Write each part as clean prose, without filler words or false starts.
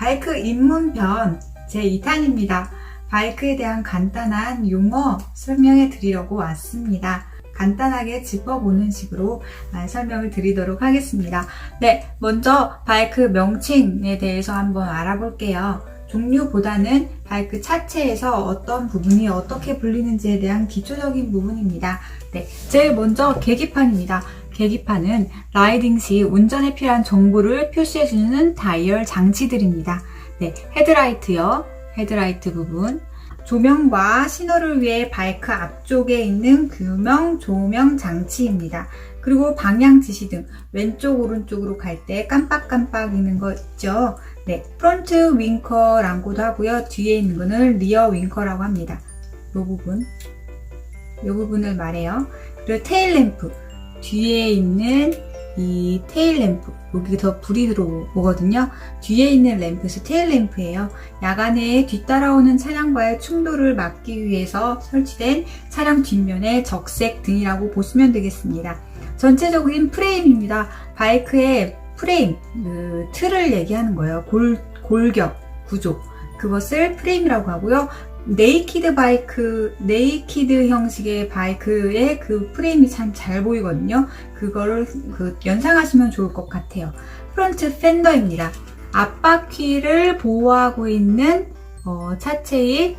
바이크 입문편 제2탄입니다. 바이크에 대한 간단한 용어 설명해 드리려고 왔습니다. 간단하게 짚어보는 식으로 설명을 드리도록 하겠습니다. 네, 먼저 바이크 명칭에 대해서 한번 알아볼게요. 종류보다는 바이크 차체에서 어떤 부분이 어떻게 불리는지에 대한 기초적인 부분입니다. 네, 제일 먼저 계기판입니다. 계기판은 라이딩 시 운전에 필요한 정보를 표시해주는 다이얼 장치들입니다. 네, 헤드라이트요. 헤드라이트 부분. 조명과 신호를 위해 바이크 앞쪽에 있는 규명 조명 장치입니다. 그리고 방향 지시등, 왼쪽 오른쪽으로 갈 때 깜빡깜빡이는 거 있죠. 네, 프론트 윙커라고도 하고요. 뒤에 있는 거는 리어 윙커라고 합니다. 이 부분을 말해요. 그리고 테일 램프, 뒤에 있는 이 테일 램프, 여기서 불이 들어오거든요. 뒤에 있는 램프에서 테일 램프예요. 야간에 뒤따라오는 차량과의 충돌을 막기 위해서 설치된 차량 뒷면의 적색 등이라고 보시면 되겠습니다. 전체적인 프레임입니다. 바이크의 프레임, 틀을 얘기하는 거예요. 골격, 구조. 그것을 프레임이라고 하고요. 네이키드 형식의 바이크의 그 프레임이 참 잘 보이거든요. 그거를 연상하시면 좋을 것 같아요. 프론트 펜더입니다. 앞바퀴를 보호하고 있는 차체의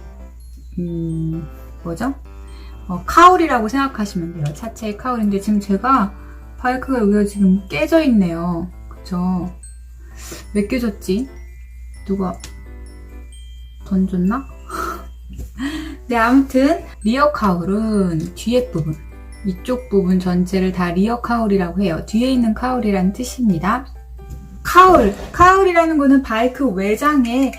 카울이라고 생각하시면 돼요. 차체의 카울인데 지금 제가 바이크가 여기가 지금 깨져 있네요. 그쵸? 왜 깨졌지? 누가 던졌나? 네, 아무튼 리어 카울은 뒤에 부분, 이쪽 부분 전체를 다 리어 카울이라고 해요. 뒤에 있는 카울이라는 뜻입니다. 카울이라는 거는 바이크 외장에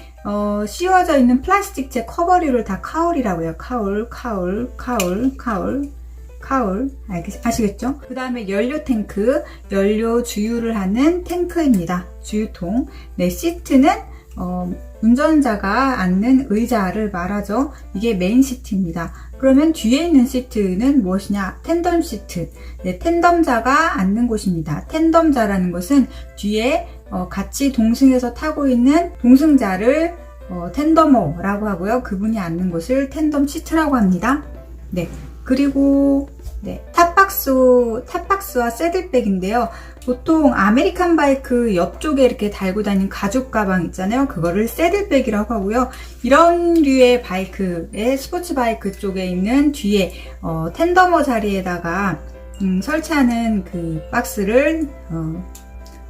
씌워져 있는 플라스틱제 커버류를 다 카울이라고 해요. 카울. 아시겠죠? 그 다음에 연료 탱크, 연료 주유를 하는 탱크입니다. 주유통. 네, 시트는 운전자가 앉는 의자를 말하죠. 이게 메인 시트입니다. 그러면 뒤에 있는 시트는 무엇이냐? 텐덤 시트. 네, 텐덤자가 앉는 곳입니다. 텐덤자라는 것은 뒤에 같이 동승해서 타고 있는 동승자를 텐더머라고 하고요. 그분이 앉는 곳을 텐덤 시트라고 합니다. 네, 그리고 탑박스와 새들백인데요. 보통 아메리칸 바이크 옆쪽에 이렇게 달고 다니는 가죽 가방 있잖아요. 그거를 새들백이라고 하고요. 이런 류의 바이크의 스포츠 바이크 쪽에 있는 뒤에 텐더머 자리에다가 설치하는 그 박스를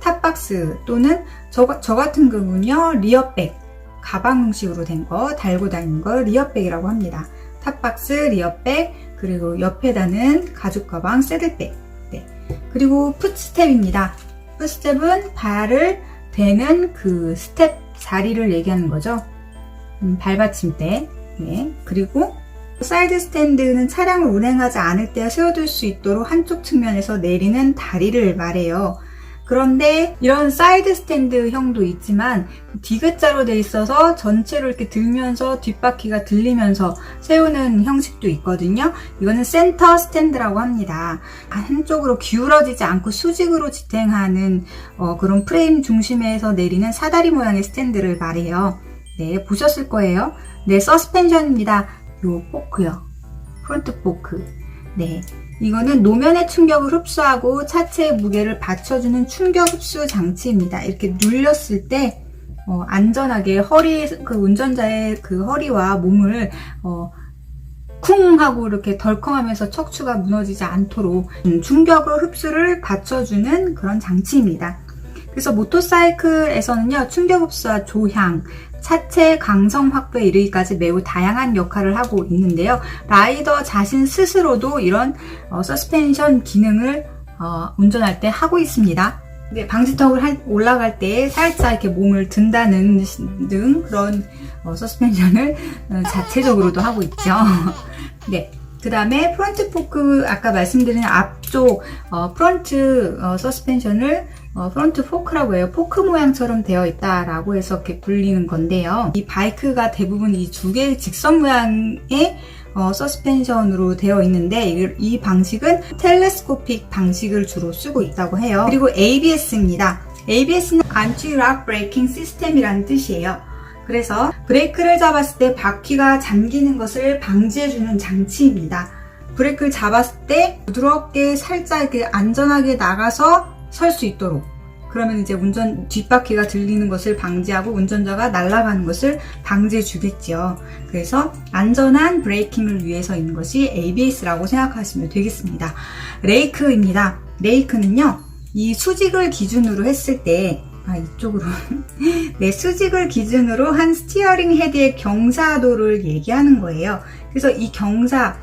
탑박스 또는 저 같은 경우는요, 리어백, 가방 형식으로 된 거 달고 다니는 걸 리어백이라고 합니다. 탑박스, 리어백, 그리고 옆에다는 가죽 가방, 새들백. 네. 그리고 풋스텝입니다. 풋스텝은 발을 대는 그 스텝 자리를 얘기하는 거죠. 발받침대. 네. 그리고 사이드 스탠드는 차량을 운행하지 않을 때 세워둘 수 있도록 한쪽 측면에서 내리는 다리를 말해요. 그런데 이런 사이드 스탠드형도 있지만 디귿자로 돼 있어서 전체로 이렇게 들면서 뒷바퀴가 들리면서 세우는 형식도 있거든요. 이거는 센터 스탠드라고 합니다. 한쪽으로 기울어지지 않고 수직으로 지탱하는 그런 프레임 중심에서 내리는 사다리 모양의 스탠드를 말해요. 네, 보셨을 거예요. 네, 서스펜션입니다. 요 포크요. 프론트 포크. 네. 이거는 노면의 충격을 흡수하고 차체의 무게를 받쳐주는 충격 흡수 장치입니다. 이렇게 눌렸을 때 안전하게 운전자의 그 허리와 몸을 쿵 하고 이렇게 덜컹하면서 척추가 무너지지 않도록 충격을 흡수를 받쳐주는 그런 장치입니다. 그래서 모터사이클에서는요, 충격 흡수와 조향, 차체 강성 확보에 이르기까지 매우 다양한 역할을 하고 있는데요. 라이더 자신 스스로도 이런 서스펜션 기능을 운전할 때 하고 있습니다. 네, 방지턱을 올라갈 때 살짝 이렇게 몸을 든다는 등 그런 서스펜션을 자체적으로도 하고 있죠. 네. 그 다음에 프론트 포크, 아까 말씀드린 앞쪽 프론트 서스펜션을 프론트 포크라고 해요. 포크 모양처럼 되어 있다라고 해서 이렇게 불리는 건데요. 이 바이크가 대부분 이 두 개의 직선 모양의 서스펜션으로 되어 있는데 이 방식은 텔레스코픽 방식을 주로 쓰고 있다고 해요. 그리고 ABS입니다. ABS는 안티-락 브레이킹 시스템이라는 뜻이에요. 그래서 브레이크를 잡았을 때 바퀴가 잠기는 것을 방지해주는 장치입니다. 브레이크를 잡았을 때 부드럽게 살짝 이렇게 안전하게 나가서 설 수 있도록, 그러면 이제 뒷바퀴가 들리는 것을 방지하고 운전자가 날아가는 것을 방지해 주겠죠. 그래서 안전한 브레이킹을 위해서 있는 것이 ABS라고 생각하시면 되겠습니다. 레이크입니다. 레이크는요, 이 수직을 기준으로 했을 때, 이쪽으로. 네, 수직을 기준으로 한 스티어링 헤드의 경사도를 얘기하는 거예요. 그래서 이 경사,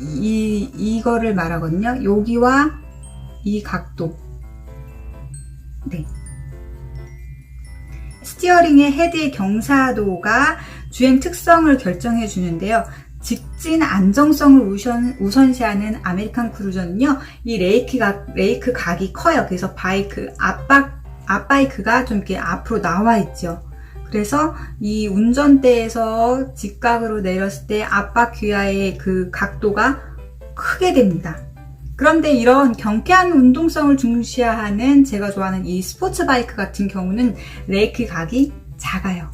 이거를 말하거든요. 여기와 이 각도. 네. 스티어링의 헤드의 경사도가 주행 특성을 결정해 주는데요. 직진 안정성을 우선시하는 아메리칸 크루저는요, 이 레이크 각이 커요. 그래서 앞바이크가 좀 이렇게 앞으로 나와 있죠. 그래서 이 운전대에서 직각으로 내렸을 때 앞바퀴와의 그 각도가 크게 됩니다. 그런데 이런 경쾌한 운동성을 중시하는 제가 좋아하는 이 스포츠 바이크 같은 경우는 레이크 각이 작아요.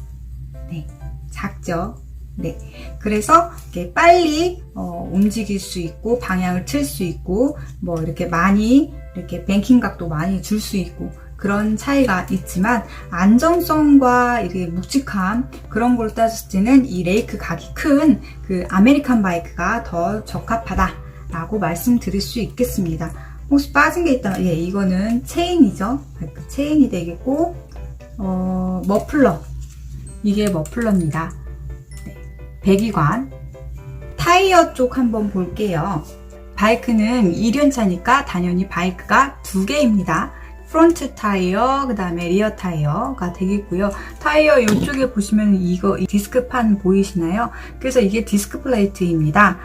네, 작죠. 네, 그래서 이렇게 빨리 움직일 수 있고 방향을 틀 수 있고 뭐 이렇게 많이 이렇게 뱅킹 각도 많이 줄 수 있고 그런 차이가 있지만 안정성과 이렇게 묵직함 그런 걸 따졌을 때는 이 레이크 각이 큰 그 아메리칸 바이크가 더 적합하다라고 말씀드릴 수 있겠습니다. 혹시 빠진 게 있다면 예, 이거는 체인이죠. 바이크 체인이 되겠고 머플러, 이게 머플러입니다. 네, 배기관. 타이어 쪽 한번 볼게요. 바이크는 2륜차니까 당연히 바이크가 2개입니다. 프론트 타이어, 그 다음에 리어 타이어가 되겠고요. 타이어 이쪽에 보시면 이거 디스크판 보이시나요? 그래서 이게 디스크 플레이트입니다.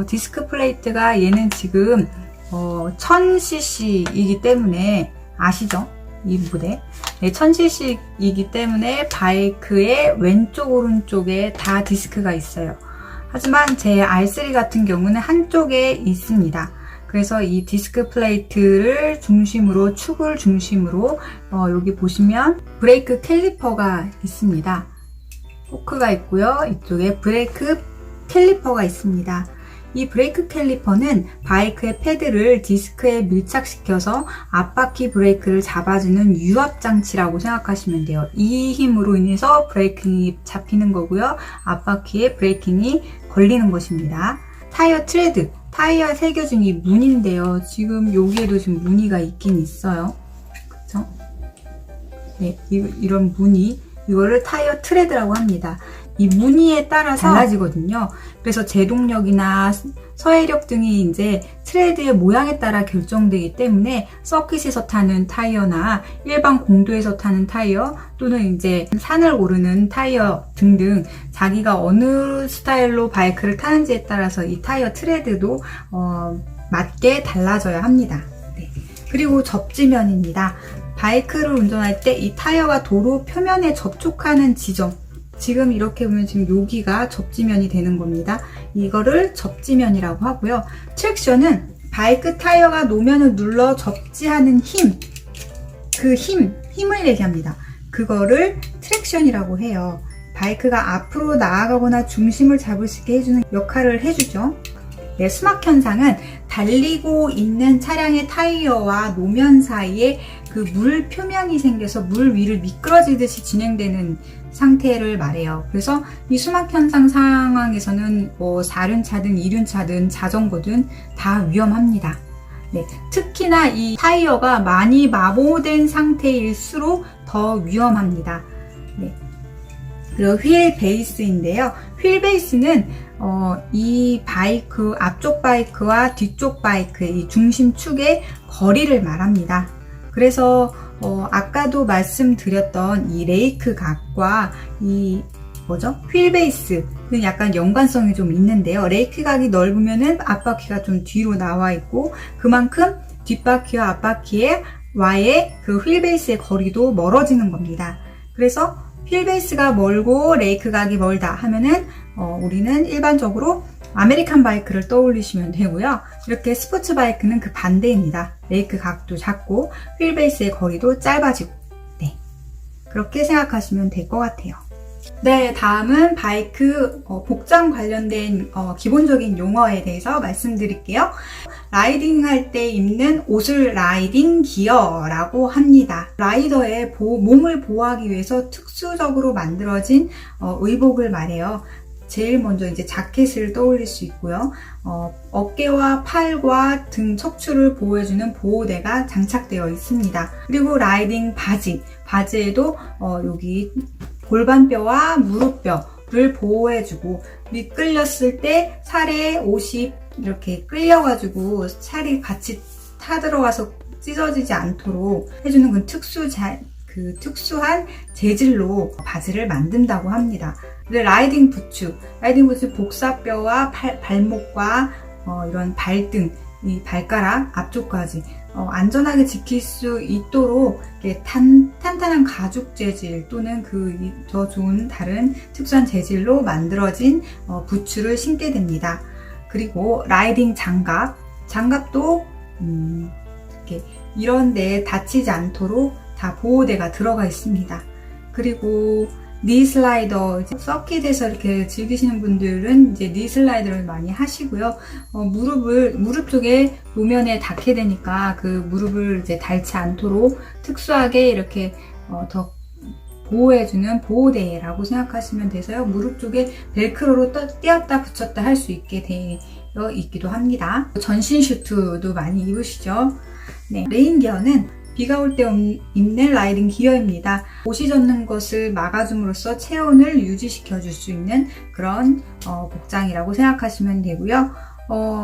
디스크 플레이트가 얘는 지금 1000cc이기 때문에 아시죠? 이 모델. 네, 1000cc이기 때문에 바이크의 왼쪽 오른쪽에 다 디스크가 있어요. 하지만 제 R3 같은 경우는 한쪽에 있습니다. 그래서 이 디스크 플레이트를 중심으로, 축을 중심으로 여기 보시면 브레이크 캘리퍼가 있습니다. 포크가 있고요. 이쪽에 브레이크 캘리퍼가 있습니다. 이 브레이크 캘리퍼는 바이크의 패드를 디스크에 밀착시켜서 앞바퀴 브레이크를 잡아주는 유압장치라고 생각하시면 돼요. 이 힘으로 인해서 브레이킹이 잡히는 거고요. 앞바퀴에 브레이킹이 걸리는 것입니다. 타이어 트레드, 타이어에 새겨진 이 무늬인데요. 지금 여기에도 지금 무늬가 있긴 있어요. 그쵸? 네, 이런 무늬, 이거를 타이어 트레드라고 합니다. 이 무늬에 따라서 달라지거든요. 그래서 제동력이나 서해력 등이 이제 트레드의 모양에 따라 결정되기 때문에 서킷에서 타는 타이어나 일반 공도에서 타는 타이어 또는 이제 산을 오르는 타이어 등등 자기가 어느 스타일로 바이크를 타는지에 따라서 이 타이어 트레드도 맞게 달라져야 합니다. 네. 그리고 접지면입니다. 바이크를 운전할 때 이 타이어가 도로 표면에 접촉하는 지점, 지금 이렇게 보면 지금 여기가 접지면이 되는 겁니다. 이거를 접지면이라고 하고요. 트랙션은 바이크 타이어가 노면을 눌러 접지하는 힘, 그 힘을 얘기합니다. 그거를 트랙션이라고 해요. 바이크가 앞으로 나아가거나 중심을 잡을 수 있게 해주는 역할을 해주죠. 네, 수막 현상은 달리고 있는 차량의 타이어와 노면 사이에 그 물 표면이 생겨서 물 위를 미끄러지듯이 진행되는 상태를 말해요. 그래서 이 수막 현상 상황에서는 뭐 4륜차든 2륜차든 자전거든 다 위험합니다. 네, 특히나 이 타이어가 많이 마모된 상태일수록 더 위험합니다. 네. 그리고 휠 베이스인데요. 휠 베이스는 이 바이크, 앞쪽 바이크와 뒤쪽 바이크의 이 중심축의 거리를 말합니다. 그래서 아까도 말씀드렸던 이 레이크 각과 이 휠 베이스는 약간 연관성이 좀 있는데요. 레이크 각이 넓으면은 앞바퀴가 좀 뒤로 나와 있고 그만큼 뒷바퀴와 앞바퀴와의 그 휠 베이스의 거리도 멀어지는 겁니다. 그래서 휠 베이스가 멀고 레이크 각이 멀다 하면은 우리는 일반적으로 아메리칸 바이크를 떠올리시면 되고요. 이렇게 스포츠 바이크는 그 반대입니다. 레이크 각도 작고 휠베이스의 거리도 짧아지고, 네, 그렇게 생각하시면 될 것 같아요. 네, 다음은 바이크 복장 관련된 기본적인 용어에 대해서 말씀드릴게요. 라이딩 할 때 입는 옷을 라이딩 기어라고 합니다. 라이더의 몸을 보호하기 위해서 특수적으로 만들어진 의복을 말해요. 제일 먼저 이제 자켓을 떠올릴 수 있고요. 어깨와 팔과 등 척추를 보호해주는 보호대가 장착되어 있습니다. 그리고 라이딩 바지에도 여기 골반뼈와 무릎뼈를 보호해주고, 미끌렸을 때 살에 옷이 이렇게 끌려가지고 살이 같이 타들어가서 찢어지지 않도록 해주는 그 특수한 재질로 바지를 만든다고 합니다. 라이딩 부츠 복사뼈와 발목과 이런 발등, 이 발가락 앞쪽까지 안전하게 지킬 수 있도록 이렇게 탄탄한 가죽 재질 또는 더 좋은 다른 특수한 재질로 만들어진 부츠를 신게 됩니다. 그리고 라이딩 장갑도 이렇게 이런 데에 다치지 않도록 다 보호대가 들어가 있습니다. 그리고 니 슬라이더, 서킷에서 이렇게 즐기시는 분들은 이제 니 슬라이더를 많이 하시고요. 무릎 쪽에 노면에 닿게 되니까 그 무릎을 이제 닳지 않도록 특수하게 이렇게 더 보호해주는 보호대라고 생각하시면 돼서요. 무릎 쪽에 벨크로로 띄었다 붙였다 할 수 있게 되어 있기도 합니다. 전신 슈트도 많이 입으시죠. 네, 레인 기어는 비가 올 때 입는 라이딩 기어입니다. 옷이 젖는 것을 막아줌으로써 체온을 유지시켜 줄 수 있는 그런 복장이라고 생각하시면 되고요.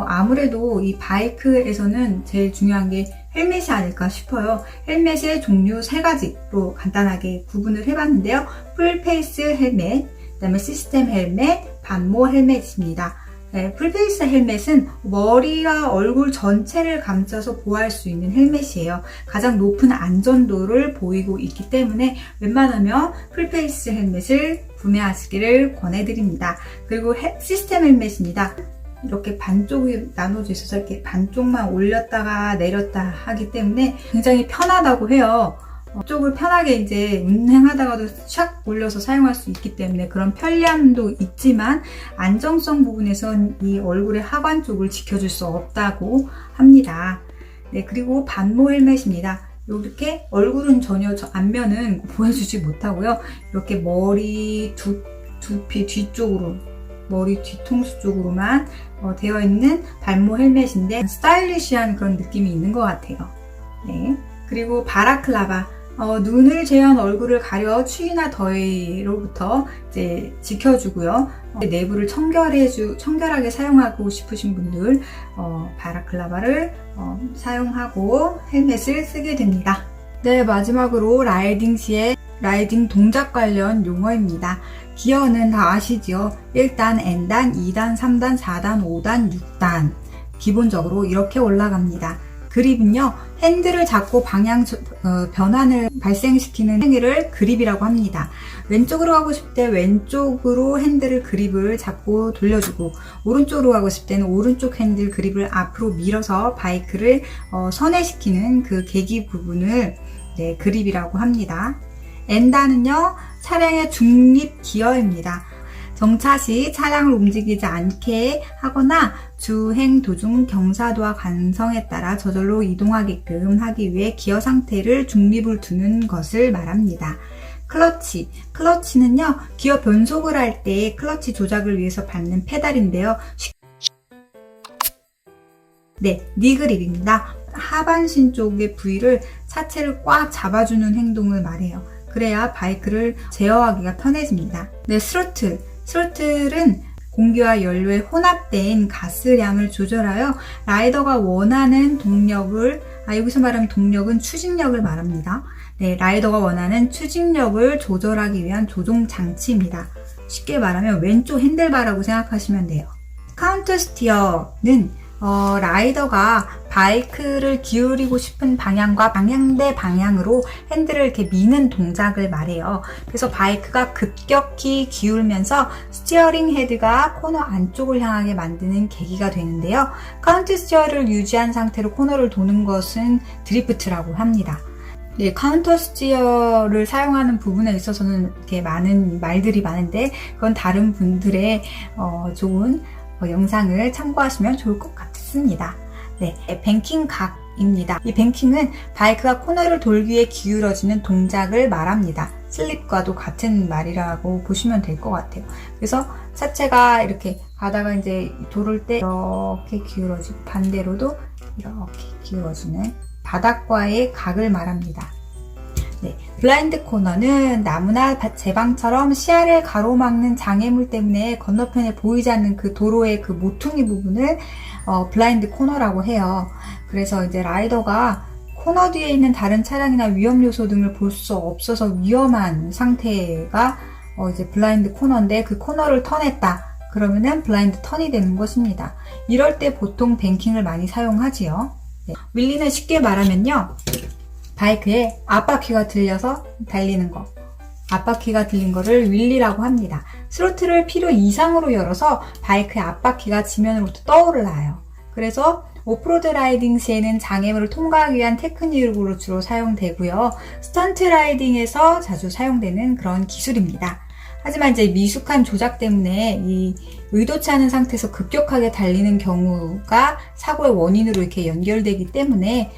아무래도 이 바이크에서는 제일 중요한 게 헬멧이 아닐까 싶어요. 헬멧의 종류 3가지로 간단하게 구분을 해봤는데요. 풀페이스 헬멧, 그다음에 시스템 헬멧, 반모 헬멧입니다. 네, 풀페이스 헬멧은 머리와 얼굴 전체를 감싸서 보호할 수 있는 헬멧이에요. 가장 높은 안전도를 보이고 있기 때문에 웬만하면 풀페이스 헬멧을 구매하시기를 권해드립니다. 그리고 시스템 헬멧입니다. 이렇게 반쪽이 나눠져 있어서 이렇게 반쪽만 올렸다가 내렸다 하기 때문에 굉장히 편하다고 해요. 쪽을 편하게 이제 운행하다가도 샥 올려서 사용할 수 있기 때문에 그런 편리함도 있지만 안정성 부분에선 이 얼굴의 하관 쪽을 지켜줄 수 없다고 합니다. 네, 그리고 반모 헬멧입니다. 이렇게 얼굴은 전혀 앞면은 보여주지 못하고요. 이렇게 머리 두피 뒤쪽으로, 머리 뒤통수 쪽으로만 되어 있는 반모 헬멧인데 스타일리시한 그런 느낌이 있는 것 같아요. 네, 그리고 바라클라바. 눈을 제한 얼굴을 가려 추위나 더위로부터 이제 지켜주고요. 내부를 청결하게 사용하고 싶으신 분들 바라클라바를 사용하고 헬멧을 쓰게 됩니다. 네, 마지막으로 라이딩 시에 라이딩 동작 관련 용어입니다. 기어는 다 아시죠? 1단, N단, 2단, 3단, 4단, 5단, 6단 기본적으로 이렇게 올라갑니다. 그립은요, 핸들을 잡고 방향 변환을 발생시키는 행위를 그립이라고 합니다. 왼쪽으로 가고 싶을 때 왼쪽으로 핸들을 그립을 잡고 돌려주고, 오른쪽으로 가고 싶을 때는 오른쪽 핸들 그립을 앞으로 밀어서 바이크를 선회시키는 그 계기 부분을 그립이라고 합니다. N단은요, 차량의 중립 기어입니다. 정차 시 차량을 움직이지 않게 하거나 주행 도중 경사도와 관성에 따라 저절로 이동하게끔 하기 위해 기어 상태를 중립을 두는 것을 말합니다. 클러치는요, 기어 변속을 할 때 클러치 조작을 위해서 밟는 페달인데요. 네, 니그립입니다. 하반신 쪽의 부위를 차체를 꽉 잡아주는 행동을 말해요. 그래야 바이크를 제어하기가 편해집니다. 네, 스로틀은 공기와 연료에 혼합된 가스량을 조절하여 라이더가 원하는 동력을, 여기서 말하는 동력은 추진력을 말합니다. 네, 라이더가 원하는 추진력을 조절하기 위한 조종 장치입니다. 쉽게 말하면 왼쪽 핸들바라고 생각하시면 돼요. 카운터 스티어는 라이더가 바이크를 기울이고 싶은 방향과 방향대 방향으로 핸들을 이렇게 미는 동작을 말해요. 그래서 바이크가 급격히 기울면서 스티어링 헤드가 코너 안쪽을 향하게 만드는 계기가 되는데요. 카운트 스티어를 유지한 상태로 코너를 도는 것은 드리프트라고 합니다. 네, 카운터 스티어를 사용하는 부분에 있어서는 이렇게 많은 말들이 많은데 그건 다른 분들의 좋은 영상을 참고하시면 좋을 것 같습니다. 네, 뱅킹 각입니다. 이 뱅킹은 바이크가 코너를 돌기 위해 기울어지는 동작을 말합니다. 슬립과도 같은 말이라고 보시면 될 것 같아요. 그래서 차체가 이렇게 가다가 이제 도를 때 이렇게 기울어지고 반대로도 이렇게 기울어지는 바닥과의 각을 말합니다. 네, 블라인드 코너는 나무나 제방처럼 시야를 가로막는 장애물 때문에 건너편에 보이지 않는 그 도로의 그 모퉁이 부분을 블라인드 코너라고 해요. 그래서 이제 라이더가 코너 뒤에 있는 다른 차량이나 위험 요소 등을 볼 수 없어서 위험한 상태가 이제 블라인드 코너인데 그 코너를 턴했다. 그러면은 블라인드 턴이 되는 것입니다. 이럴 때 보통 뱅킹을 많이 사용하지요. 네. 윌리는 쉽게 말하면요. 바이크에 앞바퀴가 들려서 달리는 거. 앞바퀴가 들린 거를 윌리라고 합니다. 스로틀을 필요 이상으로 열어서 바이크의 앞바퀴가 지면으로부터 떠올라요. 그래서 오프로드 라이딩 시에는 장애물을 통과하기 위한 테크닉으로 주로 사용되고요. 스턴트 라이딩에서 자주 사용되는 그런 기술입니다. 하지만 이제 미숙한 조작 때문에 이 의도치 않은 상태에서 급격하게 달리는 경우가 사고의 원인으로 이렇게 연결되기 때문에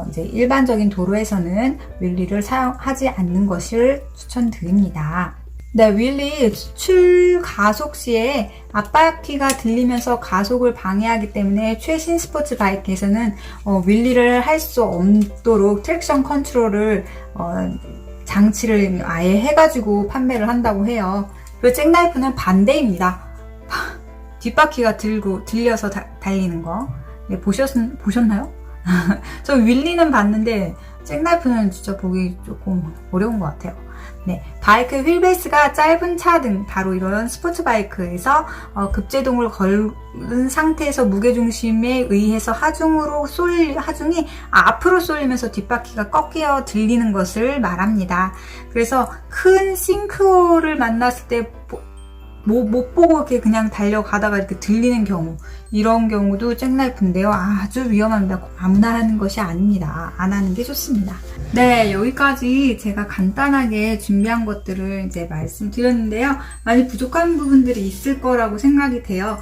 이제 일반적인 도로에서는 윌리를 사용하지 않는 것을 추천드립니다. 네, 윌리 출가속 시에 앞바퀴가 들리면서 가속을 방해하기 때문에 최신 스포츠 바이크에서는 윌리를 할 수 없도록 트랙션 컨트롤을 장치를 아예 해가지고 판매를 한다고 해요. 그리고 잭나이프는 반대입니다. 뒷바퀴가 들려서 달리는 거. 네, 보셨나요? 저 윌리는 봤는데 잭나이프는 진짜 보기 조금 어려운 것 같아요. 네, 바이크 휠베이스가 짧은 차 등 바로 이런 스포츠 바이크에서 급제동을 걸은 상태에서 무게중심에 의해서 하중이 앞으로 쏠리면서 뒷바퀴가 꺾여 들리는 것을 말합니다. 그래서 큰 싱크홀을 만났을 때 못 보고 이렇게 그냥 달려가다가 이렇게 들리는 경우, 이런 경우도 잭나이프인데요. 아주 위험합니다. 아무나 하는 것이 아닙니다. 안 하는 게 좋습니다. 네, 여기까지 제가 간단하게 준비한 것들을 이제 말씀드렸는데요. 많이 부족한 부분들이 있을 거라고 생각이 돼요.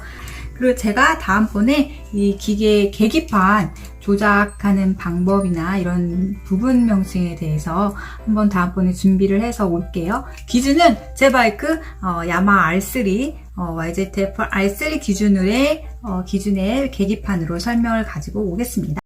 그리고 제가 다음번에 이 기계 계기판 조작하는 방법이나 이런 부분 명칭에 대해서 한번 다음번에 준비를 해서 올게요. 기준은 제 바이크 야마 R3 YZF R3 기준의 계기판으로 설명을 가지고 오겠습니다.